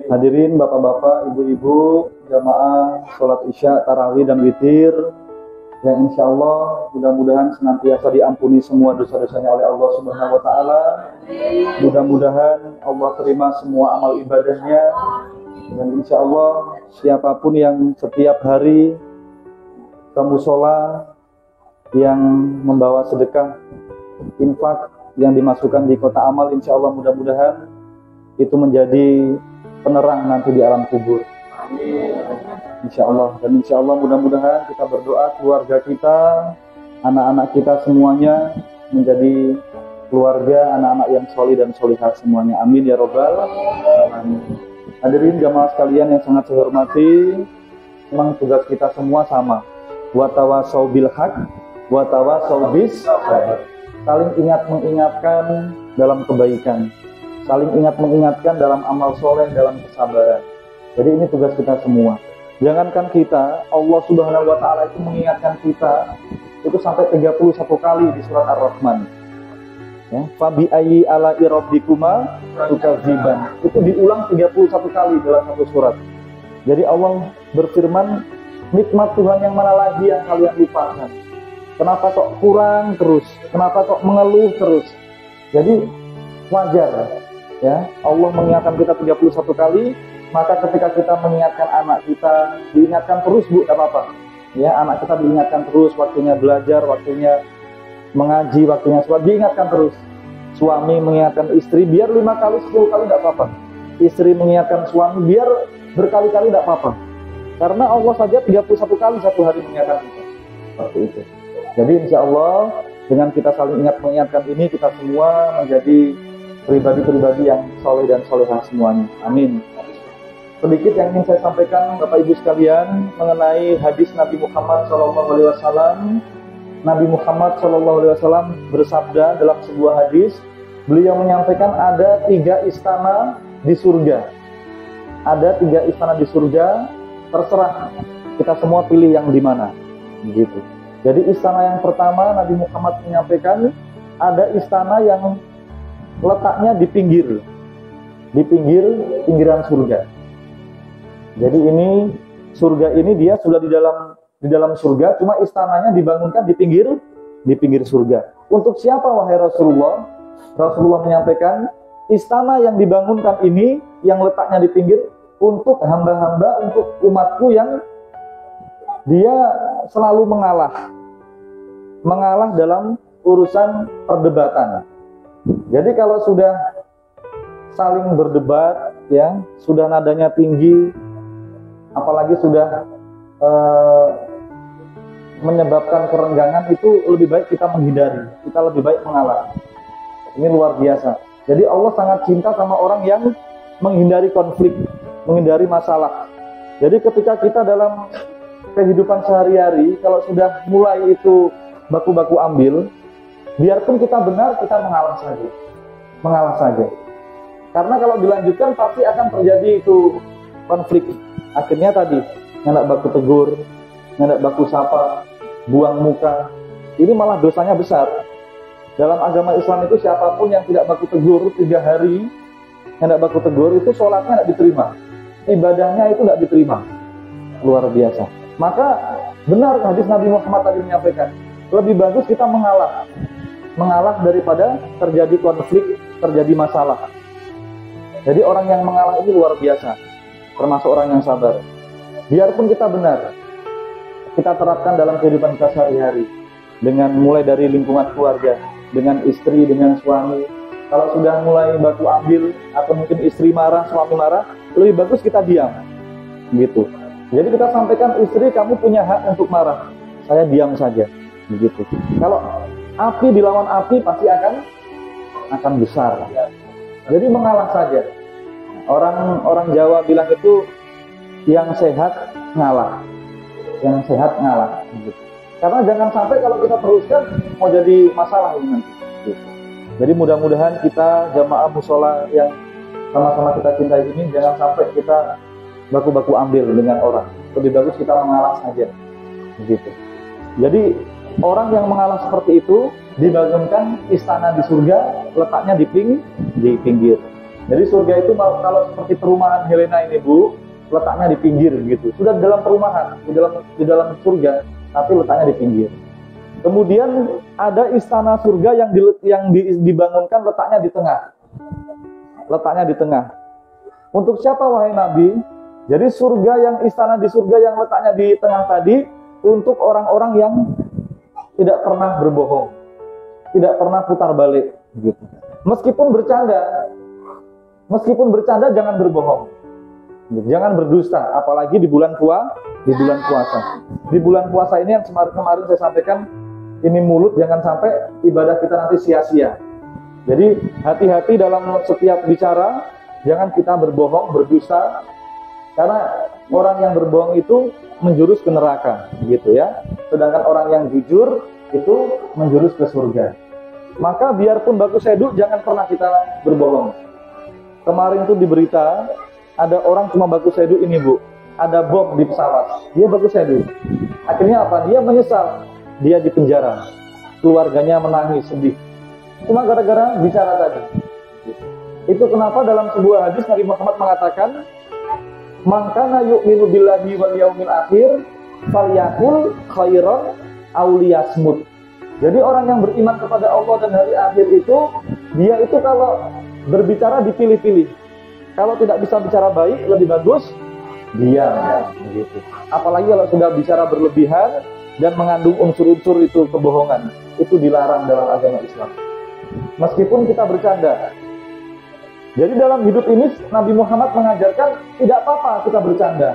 Hadirin bapak-bapak, ibu-ibu, jamaah sholat isya, tarawih dan witir yang insya Allah mudah-mudahan senantiasa diampuni semua dosa-dosanya oleh Allah Subhanahu wa Ta'ala. Mudah-mudahan Allah terima semua amal ibadahnya, dan insya Allah siapapun yang setiap hari ke musola yang membawa sedekah infak yang dimasukkan di kotak amal, insya Allah mudah-mudahan itu menjadi penerang nanti di alam kubur. Insya Allah. Dan insya Allah mudah-mudahan kita berdoa keluarga kita, anak-anak kita semuanya menjadi keluarga anak-anak yang solih dan solihah semuanya. Amin ya robbal alamin. Hadirin jamaah sekalian yang sangat saya hormati, memang tugas kita semua sama. Wa tawasau bil haq wa tawasau bis sabr. Saling ingat mengingatkan dalam kebaikan, saling ingat mengingatkan dalam amal soleh, dalam kesabaran. Jadi ini tugas kita semua. Jangankan kita, Allah Subhanahu wa Ta'ala itu mengingatkan kita itu sampai 31 kali di surat Ar-Rahman. Ya, fabi ayyi ala'i rabbikuma tukadziban. Itu diulang 31 kali dalam satu surat. Jadi Allah berfirman, nikmat Tuhan yang mana lagi yang kalian lupakan? Kenapa kok kurang terus? Kenapa kok mengeluh terus? Jadi wajar ya, Allah mengingatkan kita 31 kali, maka ketika kita mengingatkan anak kita, diingatkan terus Bu, tidak apa-apa. Ya, anak kita diingatkan terus, waktunya belajar, waktunya mengaji, waktunya sholat, diingatkan terus. Suami mengingatkan istri, biar 5 kali, 10 kali tidak apa-apa. Istri mengingatkan suami, biar berkali-kali tidak apa-apa. Karena Allah saja 31 kali satu hari mengingatkan kita. Seperti itu. Jadi insya Allah dengan kita saling ingat mengingatkan ini, kita semua menjadi pribadi-pribadi yang soleh dan solehah semuanya. Amin. Sedikit yang ingin saya sampaikan Bapak Ibu sekalian mengenai hadis Nabi Muhammad SAW. Nabi Muhammad SAW bersabda dalam sebuah hadis, beliau menyampaikan ada 3 istana di surga. Ada 3 istana di surga, terserah kita semua pilih yang di mana. Begitu. Jadi istana yang pertama Nabi Muhammad menyampaikan ada istana yang letaknya di pinggiran surga. Jadi ini surga ini dia sudah di dalam surga, cuma istananya dibangunkan di pinggir surga. Untuk siapa wahai Rasulullah? Rasulullah menyampaikan istana yang dibangunkan ini yang letaknya di pinggir untuk hamba-hamba, untuk umatku yang dia selalu mengalah dalam urusan perdebatan. Jadi kalau sudah saling berdebat, ya, sudah nadanya tinggi, apalagi sudah menyebabkan kerenggangan, itu lebih baik kita menghindari, kita lebih baik mengalah. Ini luar biasa. Jadi Allah sangat cinta sama orang yang menghindari konflik, menghindari masalah. Jadi ketika kita dalam kehidupan sehari-hari, kalau sudah mulai itu baku-baku ambil, biarpun kita benar, kita mengalah saja. Karena kalau dilanjutkan pasti akan terjadi itu konflik. Akhirnya tadi nggak baku tegur, nggak baku sapa, buang muka. Ini malah dosanya besar. Dalam agama Islam itu siapapun yang tidak baku tegur 3 hari, nggak baku tegur, itu sholatnya nggak diterima, ibadahnya itu nggak diterima. Luar biasa. Maka benar hadis Nabi Muhammad tadi menyampaikan, lebih bagus kita mengalah daripada terjadi konflik, terjadi masalah. Jadi orang yang mengalah ini luar biasa, termasuk orang yang sabar. Biarpun kita benar, kita terapkan dalam kehidupan kita sehari-hari, dengan mulai dari lingkungan keluarga, dengan istri, dengan suami. Kalau sudah mulai baku ambil, atau mungkin istri marah, suami marah, lebih bagus kita diam, gitu. Jadi kita sampaikan, istri kamu punya hak untuk marah, saya diam saja, begitu. Kalau api dilawan api pasti akan besar. Jadi mengalah saja. Orang Jawa bilang itu yang sehat ngalah, begitu. Karena jangan sampai kalau kita teruskan mau jadi masalah ini nanti. Gitu. Jadi mudah-mudahan kita jamaah musola yang sama-sama kita cintai ini jangan sampai kita baku-baku ambil dengan orang. Lebih bagus kita mengalah saja, begitu. Jadi orang yang mengalah seperti itu dibangunkan istana di surga, letaknya di pinggir. Jadi surga itu kalau seperti perumahan Helena ini Bu, letaknya di pinggir gitu. Sudah di dalam perumahan, di dalam surga, tapi letaknya di pinggir. Kemudian ada istana surga yang dibangunkan letaknya di tengah. Letaknya di tengah. Untuk siapa wahai Nabi? Jadi istana di surga yang letaknya di tengah tadi untuk orang-orang yang tidak pernah berbohong, tidak pernah putar balik gitu. Meskipun bercanda jangan berbohong. Jangan berdusta, apalagi di bulan puasa. Di bulan puasa ini yang kemarin saya sampaikan, ini mulut jangan sampai ibadah kita nanti sia-sia. Jadi hati-hati dalam setiap bicara, jangan kita berbohong, berdusta, karena orang yang berbohong itu menjurus ke neraka, gitu ya. Sedangkan orang yang jujur itu menjurus ke surga. Maka biarpun baku sedu, jangan pernah kita berbohong. Kemarin tuh di berita, ada orang cuma baku sedu ini Bu, ada bom di pesawat, dia baku sedu. Akhirnya apa? Dia menyesal, dia di penjara, keluarganya menangis sedih. Cuma gara-gara bicara tadi. Itu kenapa dalam sebuah hadis Nabi Muhammad mengatakan, "Man kana yu'minu billahi wal yaumil akhir falyaqul khairan aw liyasmut." Jadi orang yang beriman kepada Allah dan hari akhir itu, dia itu kalau berbicara dipilih-pilih. Kalau tidak bisa bicara baik, lebih bagus diam, gitu. Apalagi kalau sudah bicara berlebihan dan mengandung unsur-unsur itu kebohongan, itu dilarang dalam agama Islam. Meskipun kita bercanda. Jadi dalam hidup ini Nabi Muhammad mengajarkan tidak apa-apa kita bercanda.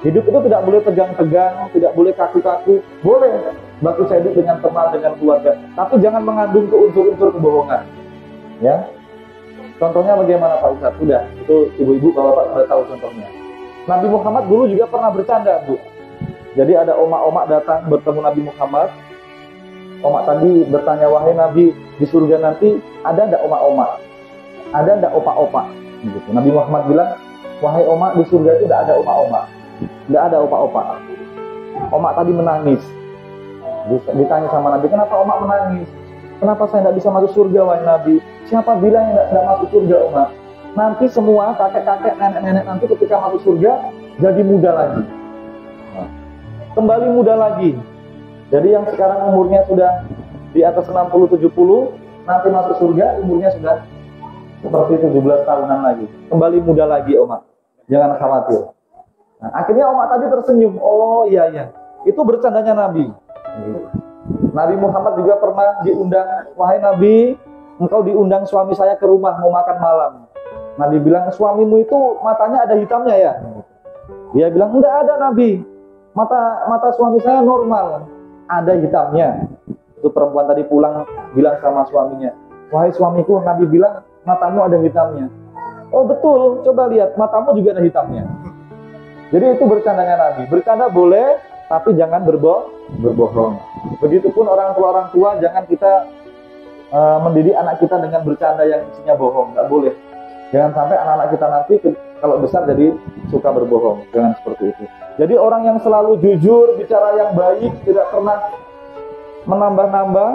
Hidup itu tidak boleh tegang-tegang, tidak boleh kaku-kaku. Boleh baku sedu dengan teman, dengan keluarga, tapi jangan mengandung unsur-unsur kebohongan. Ya. Contohnya bagaimana Pak Ustadz? Sudah, itu ibu-ibu, bapak-bapak sudah tahu contohnya. Nabi Muhammad dulu juga pernah bercanda, Bu. Jadi ada omak-omak datang bertemu Nabi Muhammad. Omak tadi bertanya, wahai Nabi, di surga nanti ada enggak omak-omak? Ada enggak opak-opak? Gitu. Nabi Muhammad bilang, wahai omak, di surga itu tidak ada omak-omak. Tidak ada opak-opak. Omak tadi menangis. Ditanya sama Nabi, kenapa omak menangis? Kenapa saya tidak bisa masuk surga, wahai Nabi? Siapa bilang yang tidak masuk surga, omak? Nanti semua kakek-kakek, nenek-nenek nanti ketika masuk surga jadi muda lagi. Kembali muda lagi. Jadi yang sekarang umurnya sudah di atas 60-70, nanti masuk surga umurnya sudah seperti 17 tahunan lagi. Kembali muda lagi, omak. Jangan khawatir. Nah, akhirnya omak tadi tersenyum. Oh iya. Itu bercandanya Nabi. Nabi Muhammad juga pernah diundang, wahai Nabi, engkau diundang suami saya ke rumah mau makan malam. Nabi bilang, suamimu itu matanya ada hitamnya ya? Dia bilang, enggak ada Nabi. Mata suami saya normal, ada hitamnya. Itu perempuan tadi pulang bilang sama suaminya, wahai suamiku, Nabi bilang matamu ada hitamnya. Oh betul, coba lihat, matamu juga ada hitamnya. Jadi itu bercandanya Nabi. Bercanda boleh, tapi jangan berbohong. Begitupun orang tua jangan kita mendidik anak kita dengan bercanda yang isinya bohong, nggak boleh. Jangan sampai anak-anak kita nanti kalau besar jadi suka berbohong. Jangan seperti itu. Jadi orang yang selalu jujur, bicara yang baik, tidak pernah menambah-nambah,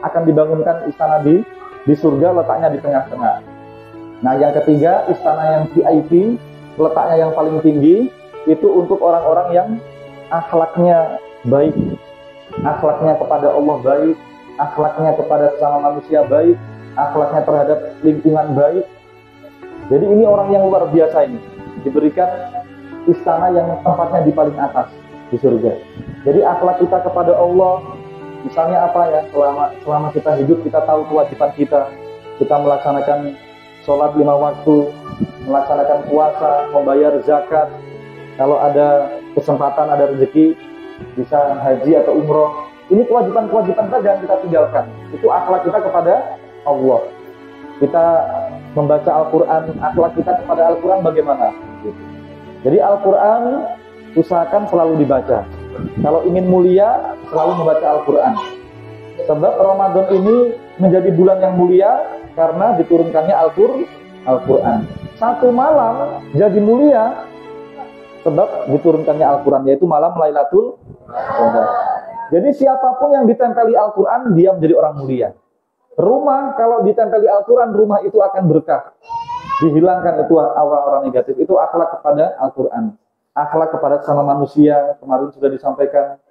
akan dibangunkan istana di surga, letaknya di tengah-tengah. Nah yang ketiga, istana yang VIP, letaknya yang paling tinggi, itu untuk orang-orang yang akhlaknya baik, akhlaknya kepada Allah baik, akhlaknya kepada sesama manusia baik, akhlaknya terhadap lingkungan baik. Jadi ini orang yang luar biasa ini, diberikan istana yang tempatnya di paling atas di surga. Jadi akhlak kita kepada Allah, misalnya apa ya, selama kita hidup kita tahu kewajiban kita melaksanakan sholat 5 waktu, melaksanakan puasa, membayar zakat, kalau ada kesempatan, ada rezeki, bisa haji atau umroh. Ini kewajiban-kewajiban saja yang kita tinggalkan. Itu akhlak kita kepada Allah. Kita membaca Al-Quran, akhlak kita kepada Al-Quran bagaimana? Jadi Al-Quran usahakan selalu dibaca. Kalau ingin mulia, selalu membaca Al-Quran. Sebab Ramadan ini menjadi bulan yang mulia karena diturunkannya Al-Quran. Satu malam jadi mulia sebab diturunkannya Al-Quran, yaitu malam Lailatul Qadar. Jadi siapapun yang ditempeli Al-Quran, dia menjadi orang mulia. Rumah kalau ditempeli Al-Quran, rumah itu akan berkah. dihilangkan itu aura-aura negatif. Itu akhlak kepada Al-Quran, akhlak kepada sama manusia. Kemarin sudah disampaikan,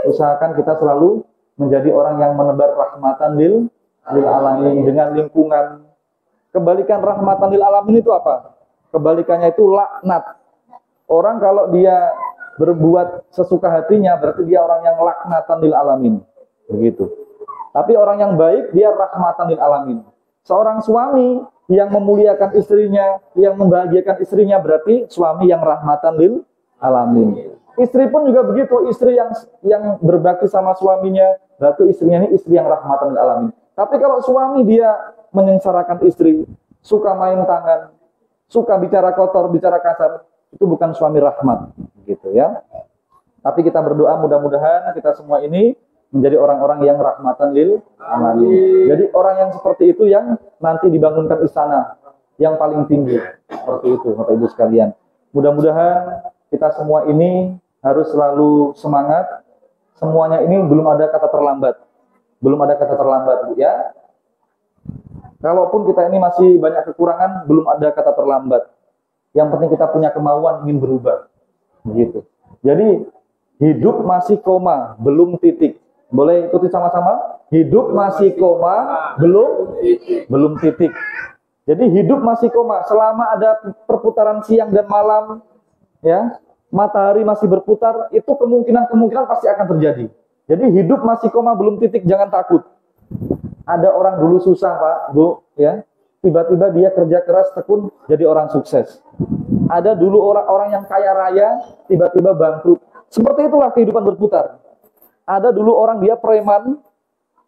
usahakan kita selalu menjadi orang yang menebar rahmatan lil alamin dengan lingkungan. Kebalikan rahmatan lil alamin itu apa? Kebalikannya itu laknat. Orang kalau dia berbuat sesuka hatinya, berarti dia orang yang laknatan lil alamin. Begitu. Tapi orang yang baik, dia rahmatan lil alamin. Seorang suami yang memuliakan istrinya, yang membahagiakan istrinya, berarti suami yang rahmatan lil alamin. Istri pun juga begitu, istri yang berbakti sama suaminya, berarti istrinya ini istri yang rahmatan lil alamin. Tapi kalau suami dia menyengsarakan istri, suka main tangan, suka bicara kotor, bicara kasar, itu bukan suami rahmat, gitu ya. Tapi kita berdoa mudah-mudahan kita semua ini menjadi orang-orang yang rahmatan lil alamin. Jadi orang yang seperti itu yang nanti dibangunkan istana yang paling tinggi, seperti itu, Bapak Ibu sekalian. Mudah-mudahan kita semua ini harus selalu semangat. Semuanya ini belum ada kata terlambat. Belum ada kata terlambat, Bu, ya. Kalaupun kita ini masih banyak kekurangan, belum ada kata terlambat. Yang penting kita punya kemauan ingin berubah. Begitu. Jadi hidup masih koma, belum titik. Boleh ikuti sama-sama? Hidup masih koma, belum titik. Jadi hidup masih koma selama ada perputaran siang dan malam, ya. Matahari masih berputar, itu kemungkinan pasti akan terjadi. Jadi hidup masih koma, belum titik, jangan takut. Ada orang dulu susah, Pak, Bu, ya. Tiba-tiba dia kerja keras tekun jadi orang sukses. Ada dulu orang-orang yang kaya raya, tiba-tiba bangkrut. Seperti itulah kehidupan berputar. Ada dulu orang dia preman,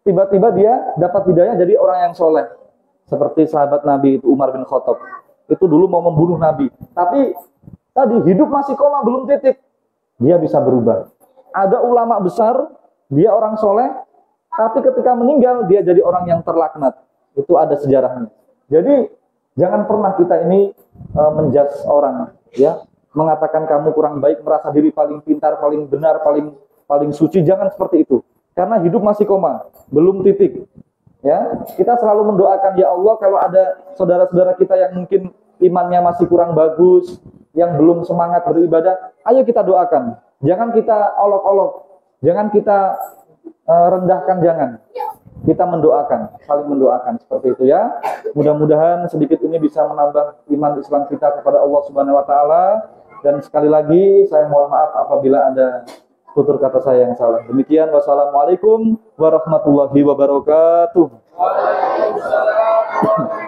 tiba-tiba dia dapat hidayah jadi orang yang soleh. Seperti sahabat Nabi itu Umar bin Khattab. Itu dulu mau membunuh Nabi. Tapi tadi hidup masih koma, belum titik. Dia bisa berubah. Ada ulama besar, dia orang soleh, tapi ketika meninggal dia jadi orang yang terlaknat. Itu ada sejarahnya. Jadi jangan pernah kita ini menjudge orang, ya, mengatakan kamu kurang baik, merasa diri paling pintar, paling benar, paling suci. Jangan seperti itu. Karena hidup masih koma, belum titik. Ya, kita selalu mendoakan, ya Allah, kalau ada saudara-saudara kita yang mungkin imannya masih kurang bagus, yang belum semangat beribadah, ayo kita doakan. Jangan kita olok-olok, jangan kita rendahkan, jangan. Kita mendoakan, saling mendoakan seperti itu, ya. Mudah-mudahan sedikit ini bisa menambah iman Islam kita kepada Allah Subhanahu wa taala. Dan sekali lagi saya mohon maaf apabila ada tutur kata saya yang salah. Demikian, wassalamualaikum warahmatullahi wabarakatuh. Waalaikumsalam.